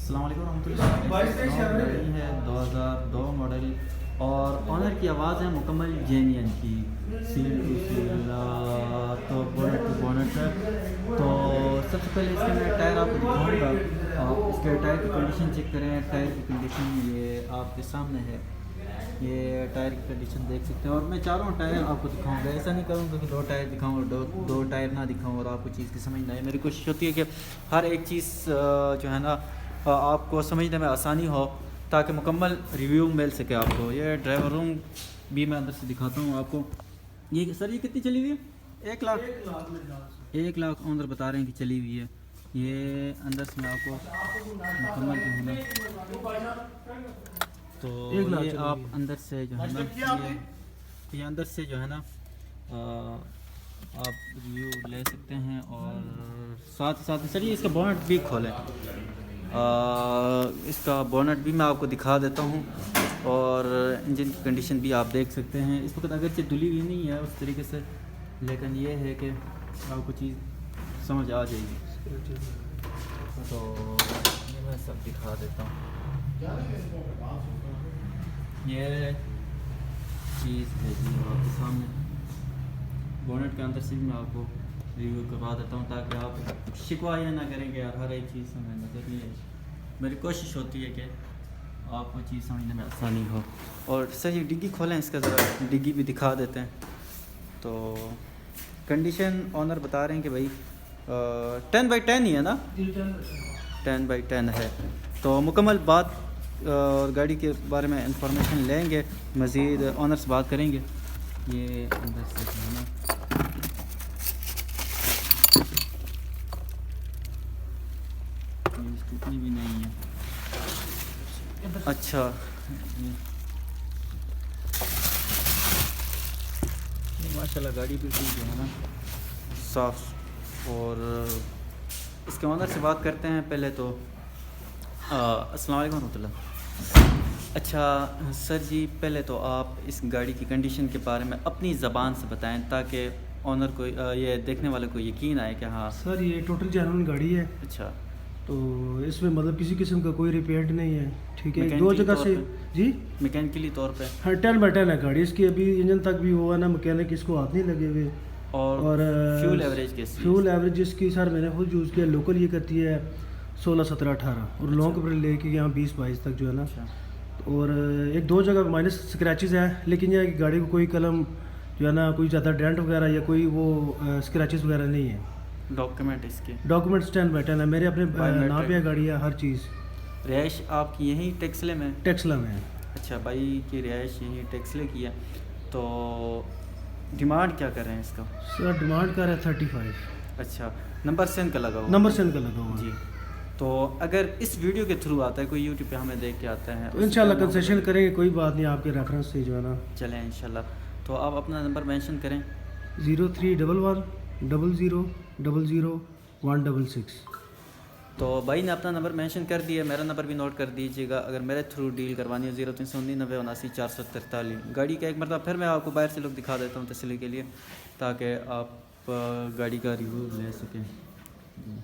अस्सलाम वालेकुम रहमतुल्लाह। गाड़ी है 2002 मॉडल और ऑनर की आवाज़ है मुकम्मल जेन्युइन की, सील टू सील, तो बोनट टू बोनट है। तो सबसे पहले इसके मैं टायर आपको दिखाऊंगा। आप इसके टायर की कंडीशन चेक करें। टायर की कंडीशन ये आपके सामने है, ये टायर की कंडीशन देख सकते हैं। और मैं चारों टायर आपको दिखाऊंगा, ऐसा नहीं करूँगा कि दो टायर दिखाऊँ और दो टायर ना दिखाऊँ और आपको चीज़ की समझ ना आए। मेरी कोशिश होती है कि हर एक चीज़ जो है ना आपको समझने में आसानी हो, ताकि मुकम्मल रिव्यू मिल सके आपको। ये ड्राइवर रूम भी मैं अंदर से दिखाता हूँ आपको। ये सर, ये कितनी चली हुई है? 1 लाख ऑनर बता रहे हैं कि चली हुई है। ये अंदर से मैं आपको मुकम्मल जो है ना, तो ये आप अंदर से जो है ना, ये अंदर से जो है ना आप रिव्यू ले सकते हैं। और साथ ही साथ चलिए इसका बोनट भी खोलें। इसका बोनट भी मैं आपको दिखा देता हूँ और इंजन की कंडीशन भी आप देख सकते हैं। इस वक्त अगरचे धुली हुई नहीं है उस तरीके से, लेकिन ये है कि आपको चीज़ समझ आ जाएगी। तो ये मैं सब दिखा देता हूँ। ये चीज़ है जी आपके सामने। बोनट के अंदर से भी मैं आपको रिव्यू करवा देता हूँ, ताकि आप शिकवा ये ना करेंगे यार, हर एक चीज़ हमें नज़र नहीं है। मेरी कोशिश होती है कि आपको चीज़ समझने में आसानी हो। और सर ये डिग्गी खोलें, इसका ज़रा डिग्गी भी दिखा देते हैं। तो कंडीशन ऑनर बता रहे हैं कि भाई 10/10 ही है ना, 10/10 है। तो मुकम्मल बात और गाड़ी के बारे में इंफॉर्मेशन लेंगे, मज़ीद ऑनर से बात करेंगे। ये अंदर से जो है ना, टूटनी भी नहीं है। अच्छा, ये माशाल्लाह गाड़ी बिल्कुल जो है ना साफ़। और इसके ऑनर से बात करते हैं पहले तो। अस्सलाम वालेकुम रहमतुल्लाह। अच्छा सर जी, पहले तो आप इस गाड़ी की कंडीशन के बारे में अपनी ज़बान से बताएं, ताकि ऑनर को ये देखने वाले को यकीन आए कि हाँ सर ये टोटल जेन्युइन गाड़ी है। अच्छा, तो इसमें मतलब किसी किस्म का कोई रिपेयर नहीं है, ठीक है। दो मैकेनिकली जगह तौर से पे? जी मैकेनिकली तौर पे हाँ 10/10 है गाड़ी इसकी। अभी इंजन तक भी हुआ ना, मैकेनिक इसको हाथ नहीं लगे हुए। और फ्यूल एवरेज कैसी? फ्यूल एवरेज इसकी सर मैंने खुद यूज़ किया। लोकल ये करती है 16, 17, 18 और लॉन्ग पर लेके यहाँ 20, 22 तक जो है ना। अच्छा। और एक दो जगह माइनस स्क्रैचेस है, लेकिन यह गाड़ी को कोई कलम जो है ना, कोई ज़्यादा डेंट वगैरह या कोई वो स्क्रैचेस वगैरह नहीं है। डॉक्यूमेंट इसके? डॉक्यूमेंट्स 10/10 है मेरे अपने नाम पे है गाड़ी है, हर चीज़। रिहाइश आपकी यहीं टेक्सले में? टेक्सला में है। अच्छा, भाई की रिहाइश यहीं टेक्सले की है। तो डिमांड क्या कर रहे हैं इसका? सर डिमांड कर रहा है 35। अच्छा, नंबर सेंड का लगा हुआ? नंबर सेंड का लगा हुआ जी। तो अगर इस वीडियो के थ्रू आता है कोई, यूट्यूब पे हमें देख के आता है, तो इंशाल्लाह कंसेशन करेंगे, कोई बात नहीं, आपके रेफरेंस से जो है ना। चलें इंशाल्लाह। तो आप अपना नंबर मेंशन करें। 0311 00 00 166। तो भाई ने अपना नंबर मेंशन कर दिया, मेरा नंबर भी नोट कर दीजिएगा अगर मेरे थ्रू डील करवानी हो। 0399 79 443। गाड़ी का एक मरतबा फिर मैं आपको बाहर से लुक दिखा देता हूँ तसल्ली के लिए, ताकि आप गाड़ी का रिव्यू ले सकें। जी।